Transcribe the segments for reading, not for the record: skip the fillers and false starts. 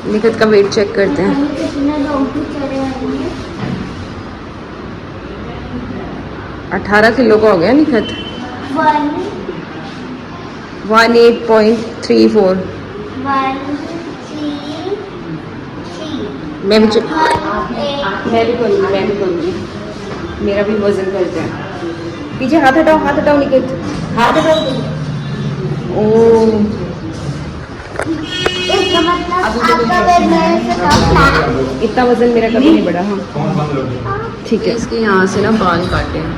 निखत का wait check करते हैं। 18 किलो का हो गया निखत। 18.34। मैं भी करूँगी। मेरा भी वजन करते हैं। पीछे हाथ हटाओ निखत, हाथ हटाओ। ओ इतना वजन मेरा कभी नहीं बढ़ा। हाँ ठीक है। इसके यहाँ से ना बाल काटे हैं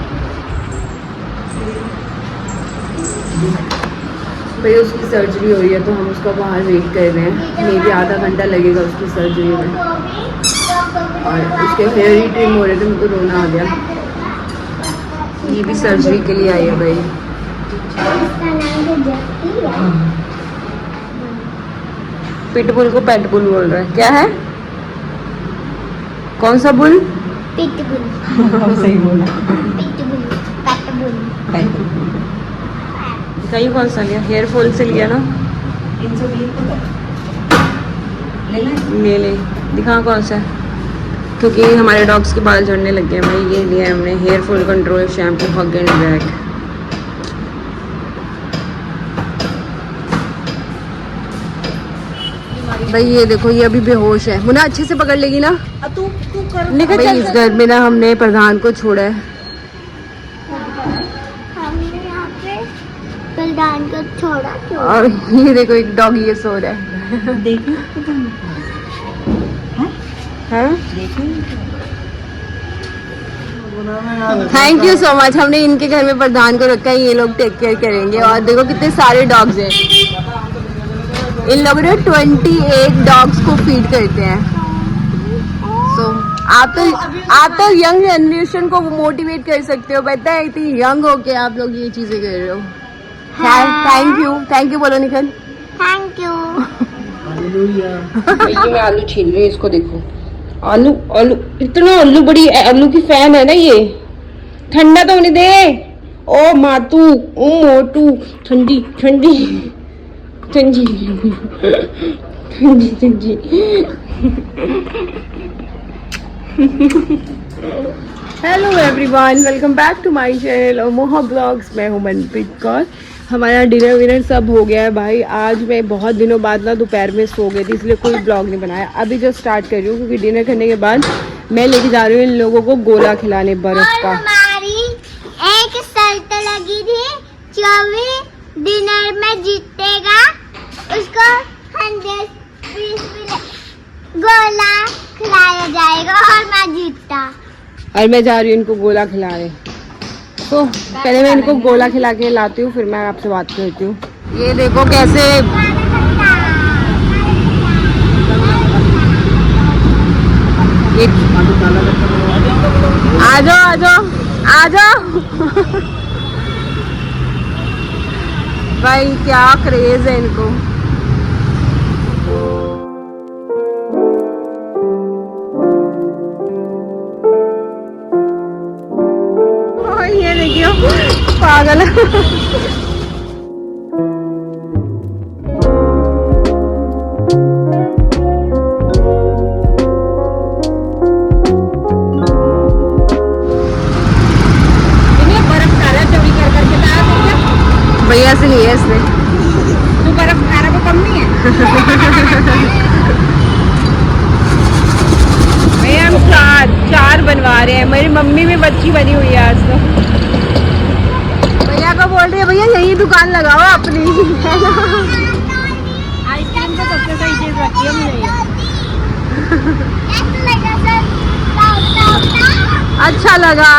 भाई, उसकी सर्जरी हो रही है तो हम उसका बाहर वेट कर रहे हैं। मे भी आधा घंटा लगेगा उसकी सर्जरी में, और उसके हेयर ही ट्रिम हो रहे थे, मुझे रोना आ गया। ये भी सर्जरी के लिए आई है भाई। पिटबुल को पेटबुल बोल रहा है। क्या है? कौन सा बुल? पिटबुल। सही बोला। पिटबुल, पेटबुल। दिखाइए कौन सा लिया? हेयर फॉल से लिया ना? ले दिखा कौन सा है, क्योंकि हमारे डॉग्स के बाल झड़ने लग गए हैं भाई। ये लिया है हमने hair fall control shampoo hug and back. भाई ये देखो, ये अभी बेहोश है। मुन्ना अच्छे से पकड़ लेगी ना? तू कर भाई इस घर में ना हमने प्रधान को छोड़ा है। हमने यहाँ पे प्रधान को छोड़ा क्यों? और ये देखो एक डॉग ये सो रहा है। देखो थैंक यू सो मच। हमने इनके घर में प्रधान को रखा है, ये लोग टेक केयर करेंगे। और देखो कितने सारे डॉग्स हैं। इन लोगों ने 28 डॉग्स को फीड करते हैं। सो आप तो यंग जनरेशन को मोटिवेट कर सकते हो। पता है इतनी यंग हो के आप लोग ये चीजें कर रहे हो। थैंक यू बोलो निखिल। Thank you. मैं आलू छील रही हूँ, इसको देखो। आलू इतना आलू, बड़ी आलू की फैन है ना ये। ठंडा तो होने दे। ओ मातू, ओ मोटू, ठंडी। Hello everyone, welcome back to my channel Moha vlogs. मैं हूं मनप्रीत कौर। हमारा डिनर विनर सब हो गया है भाई। आज मैं बहुत दिनों बाद ना दोपहर में सो गई थी, इसलिए कोई ब्लॉग नहीं बनाया। अभी जो स्टार्ट कर रही हूँ, क्योंकि डिनर करने के बाद मैं लेके जा रही हूँ इन लोगों को गोला खिलाने बर्फ का। हमारी एक शर्त लगी थी, जो भी डिनर में जीतेगा उसको 100 गोला खिलाया जाएगा, और मैं जीता। और मैं जा रही हूँ इनको गोला खिलाने। तो पहले मैं इनको गोला खिला के लाती हूँ, फिर मैं आपसे बात करती हूँ। ये देखो कैसे आ जाओ भाई, क्या क्रेज है इनको। ये देखियो पागल। भैया से नहीं है इसने। तू बर्फ खाना को कम नहीं है। भैया हम चार बनवा रहे हैं। मेरी मम्मी भी बच्ची बनी हुई है आज तो। भैया को बोल रही है भैया यही दुकान लगाओ अपनी। आइसक्रीम तो सबसे सही चीज रखी है मुझे। अच्छा लगा।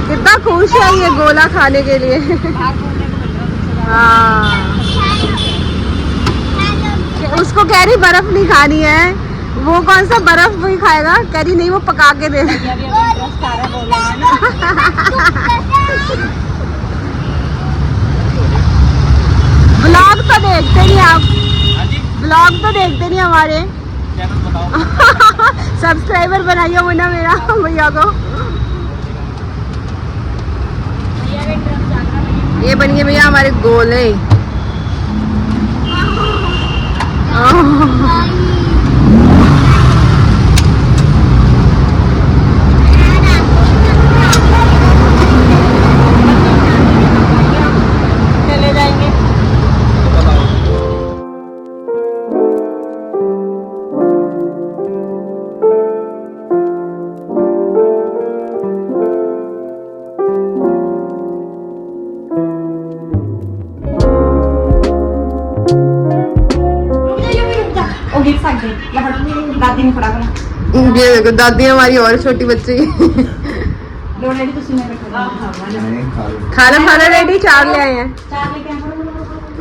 कितना खुश है ये गोला खाने के लिए। हाँ, उसको कह रही बर्फ नहीं खानी है। वो कौन सा बर्फ भी खाएगा? कह रही नहीं, वो पका के दे। ब्लॉग तो देखते नहीं आप? ब्लॉग तो देखते नहीं हमारे? सब्सक्राइबर बनाइए मुन्ना मेरा भैया को। ये बन गए भैया हमारे गोले। दादी ने फड़ा फड़ा ये देखो दादी हमारी और छोटी बच्ची दो रेडी तो सुने खाना खाना रेडी, चार ले आए हैं। चार लेके आए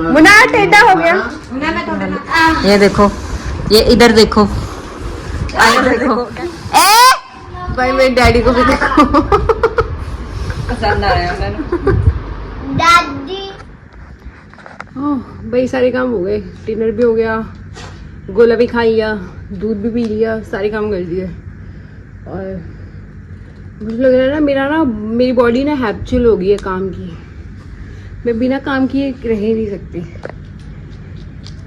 मुन्ना टेढ़ा हो गया। उन्हें मैं थोड़ा ये देखो, ये इधर देखो, आगे देखो। ए भाई मेरे डैडी को भी देखो। पसंद आ रहा है उन्हें। दादी भाई सारे काम हो गए, डिनर भी हो गया, गोला भी खा लिया, दूध भी पी लिया, सारे काम कर दिए। और मुझे लग रहा है ना मेरी बॉडी ना हैबिचुअल हो गई है काम की, मैं बिना काम किए रह ही नहीं सकती।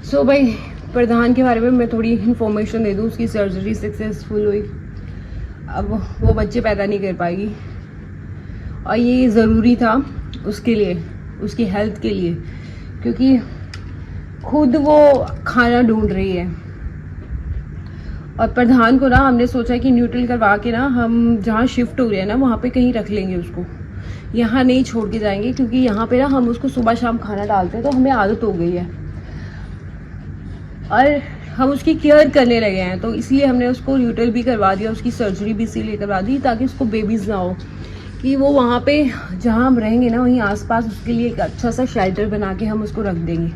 सो भाई प्रधान के बारे में मैं थोड़ी इन्फॉर्मेशन दे दूँ। उसकी सर्जरी सक्सेसफुल हुई, अब वो बच्चे पैदा नहीं कर पाएगी और ये ज़रूरी था उसके लिए, उसकी हेल्थ के लिए, क्योंकि खुद वो खाना ढूंढ रही है। और प्रधान को ना हमने सोचा कि न्यूट्रल करवा के ना हम जहाँ शिफ्ट हो रहे हैं ना वहाँ पे कहीं रख लेंगे उसको, यहाँ नहीं छोड़ के जाएंगे, क्योंकि यहाँ पे ना हम उसको सुबह शाम खाना डालते हैं तो हमें आदत हो गई है और हम उसकी केयर करने लगे हैं, तो इसलिए हमने उसको न्यूट्रल भी करवा दिया, उसकी सर्जरी भी इसीलिए करवा दी ताकि उसको बेबीज़ ना हो, कि वो वहाँ पे जहाँ हम रहेंगे ना वहीं आसपास उसके लिए एक अच्छा सा शेल्टर बना के हम उसको रख देंगे।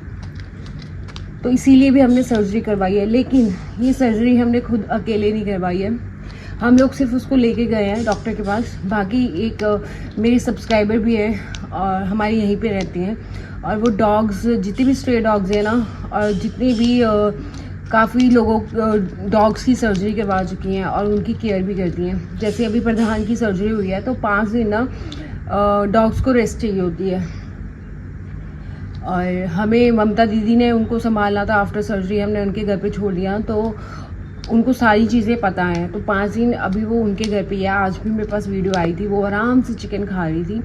तो इसीलिए भी हमने सर्जरी करवाई है, लेकिन ये सर्जरी हमने खुद अकेले नहीं करवाई है, हम लोग सिर्फ उसको लेके गए हैं डॉक्टर के पास। बाकी एक मेरी सब्सक्राइबर भी है और हमारी यहीं पे रहती हैं, और वो डॉग्स जितने भी स्ट्रे डॉग्स हैं ना, और जितने भी काफ़ी लोगों डॉग्स की सर्जरी करवा चुकी हैं और उनकी केयर भी करती हैं। जैसे अभी प्रधान की सर्जरी हुई है तो 5 दिन ना डॉग्स को रेस्ट चाहिए होती है, और हमें ममता दीदी ने उनको संभालना था। आफ्टर सर्जरी हमने उनके घर पे छोड़ दिया, तो उनको सारी चीज़ें पता हैं। तो 5 दिन अभी वो उनके घर पे है। आज भी मेरे पास वीडियो आई थी, वो आराम से चिकन खा रही थी।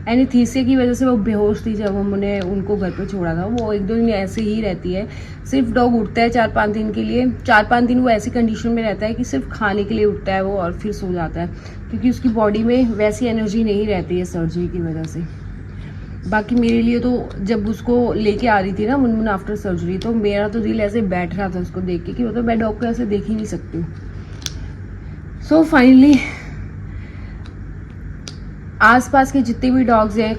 एनीस्थीसिया की वजह से वो बेहोश थी जब हमने उनको घर पे छोड़ा था। वो 1-2 दिन ऐसे ही रहती है, सिर्फ डॉग उठता है 4-5 दिन के लिए। 4-5 दिन वो ऐसी कंडीशन में रहता है कि सिर्फ खाने के लिए उठता है वो और फिर सो जाता है, क्योंकि उसकी बॉडी में वैसी एनर्जी नहीं रहती है सर्जरी की वजह से। बाकी मेरे लिए तो जब उसको लेके आ रही थी ना मुनमुन आफ्टर सर्जरी, तो मेरा तो दिल ऐसे बैठ रहा था उसको देख के कि वो तो मैं डॉग को ऐसे देख ही नहीं सकती। सो फाइनली आसपास के जितने भी डॉग्स हैं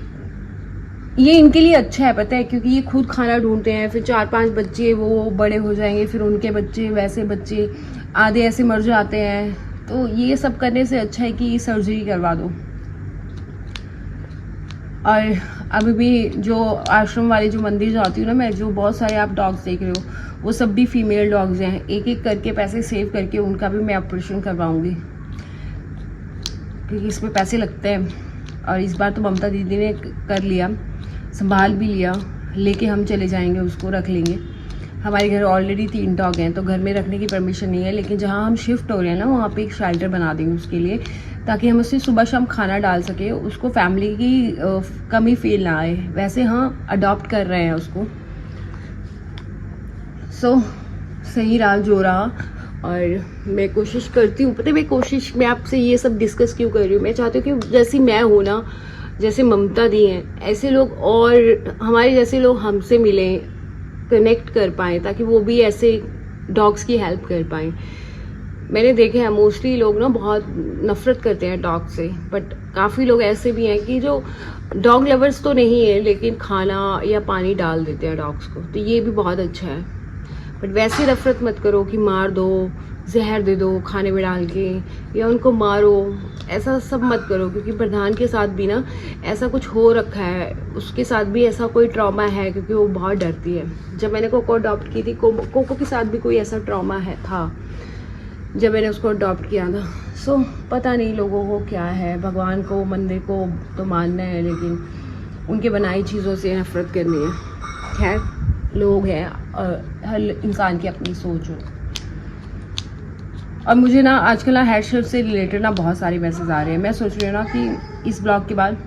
ये इनके लिए अच्छा है, पता है, क्योंकि ये खुद खाना ढूंढते हैं। फिर 4-5 बच्चे वो बड़े हो जाएंगे, फिर उनके बच्चे वैसे बच्चे आधे ऐसे मर जाते हैं। तो ये सब करने से अच्छा है कि सर्जरी करवा दो। और अभी भी जो आश्रम वाले जो मंदिर जाती हूँ ना मैं, जो बहुत सारे आप डॉग्स देख रहे हो वो सब भी फीमेल डॉग्स हैं। एक एक करके पैसे सेव करके उनका भी मैं ऑपरेशन करवाऊँगी, क्योंकि इसमें पैसे लगते हैं। और इस बार तो ममता दीदी ने कर लिया, संभाल भी लिया, लेके हम चले जाएंगे, उसको रख लेंगे। हमारे घर ऑलरेडी 3 डॉग हैं तो घर में रखने की परमिशन नहीं है, लेकिन जहाँ हम शिफ्ट हो रहे हैं ना वहाँ पे एक शेल्टर बना देंगे उसके लिए, ताकि हम उससे सुबह शाम खाना डाल सके, उसको फैमिली की कमी फील ना आए। वैसे हाँ अडॉप्ट कर रहे हैं उसको। सो सही रहा जो रहा। और मैं कोशिश करती हूँ, पता है मैं आपसे ये सब डिस्कस क्यों कर रही हूँ, मैं चाहती हूँ कि जैसी मैं हूँ ना, जैसे ममता दी हैं, ऐसे लोग और हमारे जैसे लोग हमसे मिलें, कनेक्ट कर पाएँ, ताकि वो भी ऐसे डॉग्स की हेल्प कर पाएँ। मैंने देखे हैं मोस्टली लोग ना बहुत नफरत करते हैं डॉग से, बट काफ़ी लोग ऐसे भी हैं कि जो डॉग लवर्स तो नहीं है लेकिन खाना या पानी डाल देते हैं डॉग्स को, तो ये भी बहुत अच्छा है। बट वैसे नफरत मत करो कि मार दो, जहर दे दो खाने में डाल के, या उनको मारो, ऐसा सब मत करो, क्योंकि प्रधान के साथ भी ना ऐसा कुछ हो रखा है। उसके साथ भी ऐसा कोई ट्रॉमा है, क्योंकि वो बहुत डरती है। जब मैंने कोको अडॉप्ट की थी, कोको के साथ भी कोई ऐसा ट्रॉमा था जब मैंने उसको अडॉप्ट किया था। सो पता नहीं लोगों को क्या है, भगवान को मंदिर को तो मानना है, लेकिन उनके बनाई चीज़ों से नफरत करनी है। खैर लोग हैं और हर इंसान की अपनी सोच हो। और मुझे ना आजकल ना हेड शेफ से रिलेटेड ना बहुत सारे मैसेज आ रहे हैं। मैं सोच रही हूँ ना कि इस ब्लॉग के बाद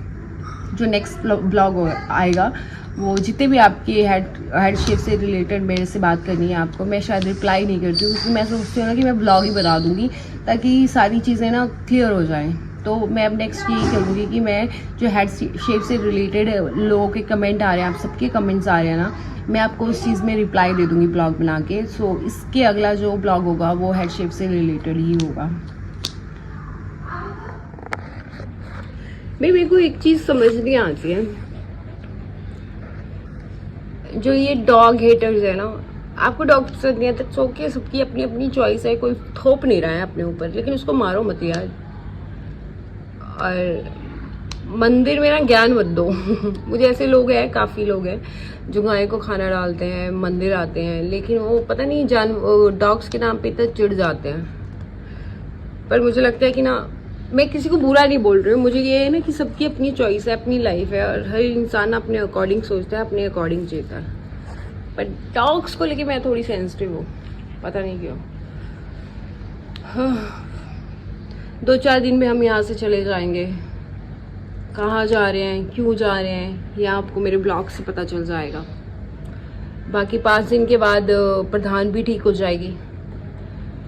जो नेक्स्ट ब्लॉग आएगा, वो जितने भी आपके हेड शेफ से रिलेटेड मेरे से बात करनी है आपको, मैं शायद रिप्लाई नहीं करती हूँ, क्योंकि मैं सोचती हूँ ना कि मैं ब्लॉग ही बना दूँगी ताकि सारी चीज़ें ना क्लियर हो जाएं। तो मैं अब नेक्स्ट यही करूँगी कि मैं जो हेड शेप से रिलेटेड लोगों के कमेंट आ रहे हैं, आप सबके कमेंट्स आ रहे हैं ना, मैं आपको उस चीज़ में रिप्लाई दे दूँगी ब्लॉग बना के। सो इसके अगला जो ब्लॉग होगा वो हेड शेप से रिलेटेड ही होगा। मेरे को एक चीज़ समझ नहीं आती है, जो ये डॉग हेटर्स है ना, आपको डॉग पसंद नहीं आता, सो के सबकी अपनी अपनी चॉइस है, कोई थोप नहीं रहा है अपने ऊपर, लेकिन उसको मारो मत यार। और मंदिर में ना ज्ञान मत दो। मुझे ऐसे लोग हैं, काफ़ी लोग हैं जो गाय को खाना डालते हैं, मंदिर आते हैं, लेकिन वो पता नहीं डॉग्स के नाम पे इतना चिढ़ जाते हैं। पर मुझे लगता है कि ना, मैं किसी को बुरा नहीं बोल रही हूँ, मुझे ये है ना कि सबकी अपनी चॉइस है, अपनी लाइफ है, और हर इंसान अपने अकॉर्डिंग सोचता है, अपने अकॉर्डिंग जीता है। पर डॉग्स को लेके मैं थोड़ी सेंसिटिव हूँ, पता नहीं क्यों। 2-4 दिन में हम यहाँ से चले जाएंगे। कहाँ जा रहे हैं, क्यों जा रहे हैं, यह आपको मेरे ब्लॉग से पता चल जाएगा। बाकी 5 दिन के बाद प्रधान भी ठीक हो जाएगी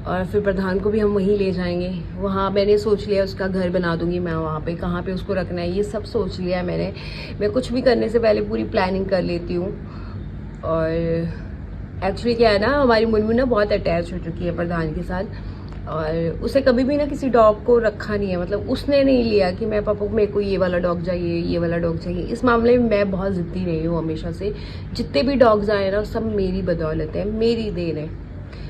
और फिर प्रधान को भी हम वहीं ले जाएंगे। वहाँ मैंने सोच लिया उसका घर बना दूंगी मैं, वहाँ पे कहाँ पे उसको रखना है ये सब सोच लिया है मैंने। मैं कुछ भी करने से पहले पूरी प्लानिंग कर लेती हूँ। और एक्चुअली क्या है ना, हमारी मुनमुन ना बहुत अटैच हो चुकी है प्रधान के साथ, और उसे कभी भी ना किसी डॉग को रखा नहीं है। मतलब उसने नहीं लिया कि मैं पापा मेरे को ये वाला डॉग चाहिए, ये वाला डॉग चाहिए। इस मामले में मैं बहुत ज़िद्दी रही हूँ हमेशा से। जितने भी डॉग्स आए ना, सब मेरी बदौलत है, मेरी देन है।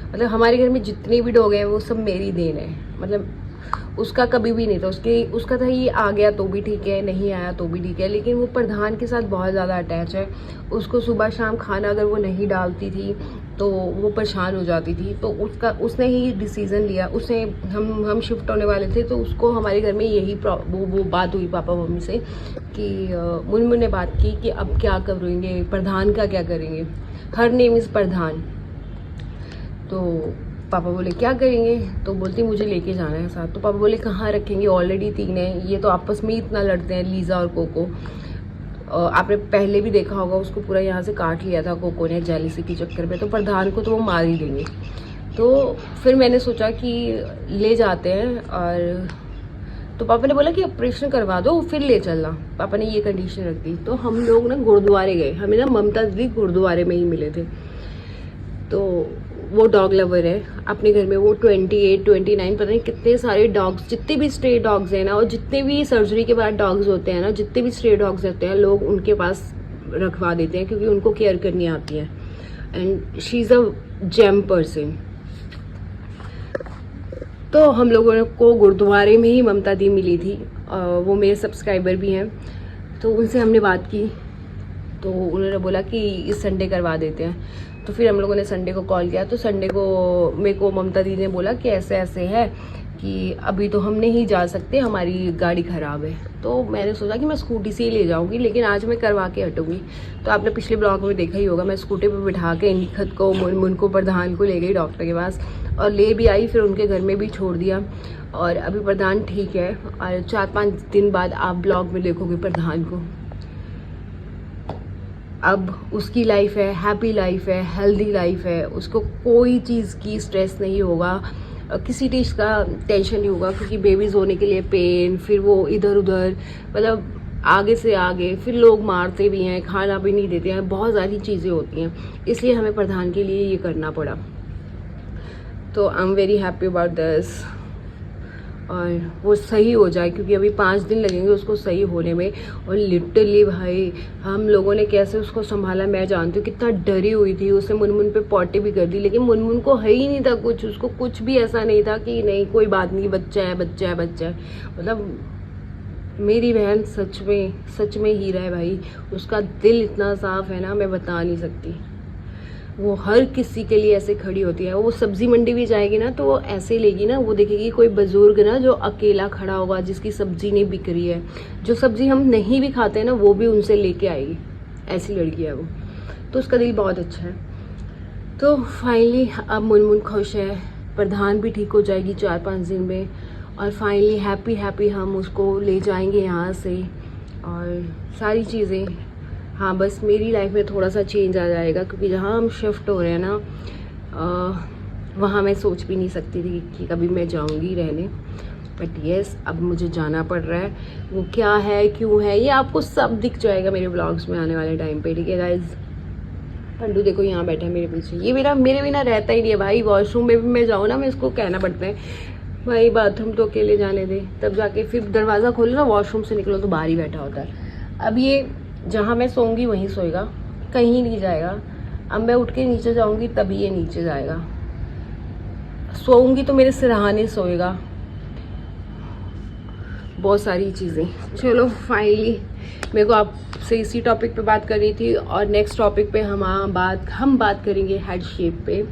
मतलब हमारे घर में जितने भी डॉग हैं वो सब मेरी देन है। मतलब उसका कभी भी नहीं था, उसका था ये आ गया तो भी ठीक है, नहीं आया तो भी ठीक है, लेकिन वो प्रधान के साथ बहुत ज़्यादा अटैच है। उसको सुबह शाम खाना अगर वो नहीं डालती थी तो वो परेशान हो जाती थी। तो उसने ही डिसीज़न लिया, हम शिफ्ट होने वाले थे, तो उसको हमारे घर में यही वो बात हुई पापा मम्मी से कि मुनमुन ने बात की कि अब क्या करेंगे, प्रधान का क्या करेंगे। हर नेम इज़ प्रधान। तो पापा बोले क्या करेंगे, तो बोलती मुझे लेके जाना है साथ। तो पापा बोले कहाँ रखेंगे, ऑलरेडी 3 हैं, ये तो आपस में ही इतना लड़ते हैं, लीज़ा और कोको। आपने पहले भी देखा होगा, उसको पूरा यहाँ से काट लिया था कोको ने जेलिसी के चक्कर में। तो प्रधान को तो वो मार ही देंगे। तो फिर मैंने सोचा कि ले जाते हैं। और तो पापा ने बोला कि ऑपरेशन करवा दो फिर ले चलना, पापा ने ये कंडीशन रख दी। तो हम लोग ना गुरुद्वारे गए, हमें ना ममता दीदी गुरुद्वारे में ही मिले थे। तो वो डॉग लवर है अपने घर में, वो 28-29 पता नहीं कितने सारे डॉग्स, जितने भी स्ट्रे डॉग्स हैं ना, और जितने भी सर्जरी के बाद डॉग्स होते हैं ना, जितने भी स्ट्रे डॉग्स होते हैं, लोग उनके पास रखवा देते हैं क्योंकि उनको केयर करनी आती है। And she is a gem person. तो हम लोगों को गुरुद्वारे में ही ममता दी मिली थी, वो मेरे सब्सक्राइबर भी हैं। तो उनसे हमने बात की, तो उन्होंने बोला कि इस संडे करवा देते हैं। तो फिर हम लोगों ने संडे को कॉल किया। तो संडे को मेरे को ममता दीदी ने बोला कि ऐसे ऐसे है कि अभी तो हम नहीं जा सकते, हमारी गाड़ी ख़राब है। तो मैंने सोचा कि मैं स्कूटी से ही ले जाऊंगी, लेकिन आज मैं करवा के हटूंगी। तो आपने पिछले ब्लॉग में देखा ही होगा, मैं स्कूटी पे बिठा के निखत को, मुनमुन को, प्रधान को ले गई डॉक्टर के पास और ले भी आई, फिर उनके घर में भी छोड़ दिया। और अभी प्रधान ठीक है, और 4-5 दिन बाद आप ब्लॉग में देखोगे प्रधान को। अब उसकी लाइफ है, हैप्पी लाइफ है, हेल्दी लाइफ है, उसको कोई चीज़ की स्ट्रेस नहीं होगा, किसी चीज़ का टेंशन नहीं होगा, क्योंकि बेबीज़ होने के लिए पेन, फिर वो इधर उधर, मतलब आगे से आगे, फिर लोग मारते भी हैं, खाना भी नहीं देते हैं, बहुत सारी चीज़ें होती हैं। इसलिए हमें प्रधान के लिए ये करना पड़ा। तो I am very happy about this. और वो सही हो जाए, क्योंकि अभी 5 दिन लगेंगे उसको सही होने में। और लिटरली भाई हम लोगों ने कैसे उसको संभाला मैं जानती हूँ, कितना डरी हुई थी। उसने मुनमुन पे पॉटी भी कर दी, लेकिन मुनमुन को है ही नहीं था कुछ, उसको कुछ भी ऐसा नहीं था कि नहीं कोई बात नहीं, बच्चा है बच्चा है बच्चा है। मतलब मेरी बहन सच में हीरा है भाई, उसका दिल इतना साफ है ना, मैं बता नहीं सकती। वो हर किसी के लिए ऐसे खड़ी होती है। वो सब्जी मंडी भी जाएगी ना, तो वो ऐसे लेगी ना, वो देखेगी कोई बुजुर्ग ना जो अकेला खड़ा होगा, जिसकी सब्जी नहीं बिक रही है, जो सब्जी हम नहीं भी खाते हैं ना, वो भी उनसे लेके आएगी। ऐसी लड़की है वो, तो उसका दिल बहुत अच्छा है। तो फाइनली अब मुनमुन खुश है, प्रधान भी ठीक हो जाएगी 4-5 दिन में, और फाइनली हैप्पी हम उसको ले जाएंगे यहाँ से। और सारी चीज़ें, हाँ बस मेरी लाइफ में थोड़ा सा चेंज आ जाएगा, क्योंकि जहाँ हम शिफ्ट हो रहे हैं ना, वहाँ मैं सोच भी नहीं सकती थी कि कभी मैं जाऊँगी रहने। बट येस अब मुझे जाना पड़ रहा है। वो क्या है क्यों है ये आपको सब दिख जाएगा मेरे ब्लॉग्स में आने वाले टाइम पे, ठीक है गाइज। पंडू देखो यहाँ बैठा है मेरे पीछे, ये मेरे बिना रहता ही नहीं है भाई। वॉशरूम में भी मैं जाऊँ ना, मैं इसको कहना पड़ता है भाई बाथरूम तो अकेले जाने दे, तब जाके फिर दरवाज़ा खोलो ना, वॉशरूम से निकलो तो बाहर ही बैठा होता है। अब ये जहाँ मैं सोऊंगी वहीं सोएगा, कहीं नहीं जाएगा। अब मैं उठ के नीचे जाऊंगी तभी ये नीचे जाएगा, सोऊंगी तो मेरे सिरहाने सोएगा, बहुत सारी चीज़ें। चलो फाइनली मेरे को आपसे इसी टॉपिक पे बात करनी थी, और नेक्स्ट टॉपिक पे हम बात करेंगे हेड शेप पे,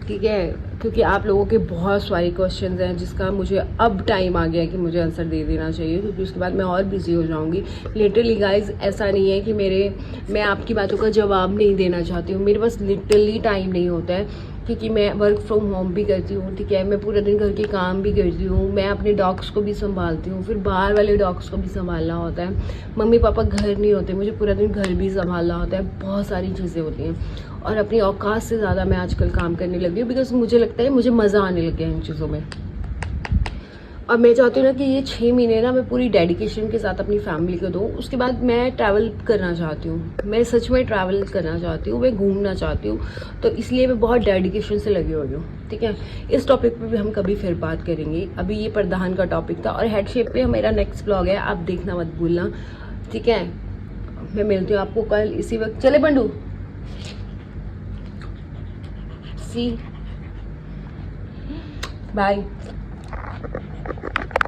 ठीक है, क्योंकि आप लोगों के बहुत सारे क्वेश्चंस हैं जिसका मुझे अब टाइम आ गया है कि मुझे आंसर दे देना चाहिए, क्योंकि उसके बाद मैं और बिजी हो जाऊंगी। लिटरली गाइज ऐसा नहीं है कि मैं आपकी बातों का जवाब नहीं देना चाहती हूँ, मेरे पास लिटरली टाइम नहीं होता है, क्योंकि मैं वर्क फ्रॉम होम भी करती हूँ, ठीक है, मैं पूरा दिन घर के काम भी करती हूँ, मैं अपने डॉग्स को भी संभालती हूँ, फिर बाहर वाले डॉग्स को भी संभालना होता है, मम्मी पापा घर नहीं होते, मुझे पूरा दिन घर भी संभालना होता है, बहुत सारी चीज़ें होती हैं, और अपनी औकात से ज़्यादा मैं आजकल काम करने लगी हूँ, बिकॉज मुझे लगता है मुझे मज़ा आने लग गया इन चीज़ों में। और मैं चाहती हूँ ना कि ये 6 महीने ना मैं पूरी डेडिकेशन के साथ अपनी फैमिली को दूँ, उसके बाद मैं ट्रैवल करना चाहती हूँ, मैं सच में ट्रैवल करना चाहती हूँ, मैं घूमना चाहती हूँ, तो इसलिए मैं बहुत डेडिकेशन से लगी हुई हूँ, ठीक है। इस टॉपिक पे भी हम कभी फिर बात करेंगे, अभी ये प्रधान का टॉपिक था, और हेड शेप पे मेरा नेक्स्ट ब्लॉग है, आप देखना मत भूलना, ठीक है। मैं मिलती हूँ आपको कल इसी वक्त। चले बंडू, सी बाय।